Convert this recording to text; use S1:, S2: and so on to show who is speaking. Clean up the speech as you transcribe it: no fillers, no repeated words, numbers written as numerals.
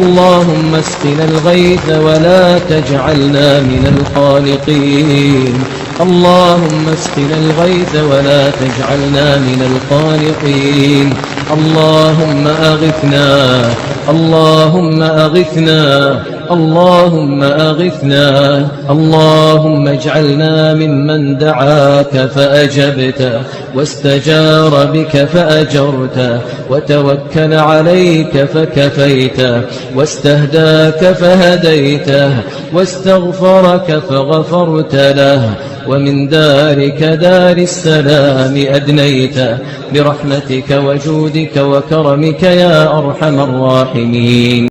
S1: اللهم اسقنا الغيث ولا تجعلنا من القانطين. اللهم اسقنا الغيث ولا تجعلنا من القانطين. اللهم أغثنا، اللهم أغثنا، اللهم أغثنا. اللهم اجعلنا ممن دعاك فأجبته، واستجار بك فأجرته، وتوكل عليك فكفيته، واستهداك فهديته، واستغفرك فغفرت له، ومن دارك دار السلام أدنيته، برحمتك وجودك وكرمك يا أرحم الراحمين.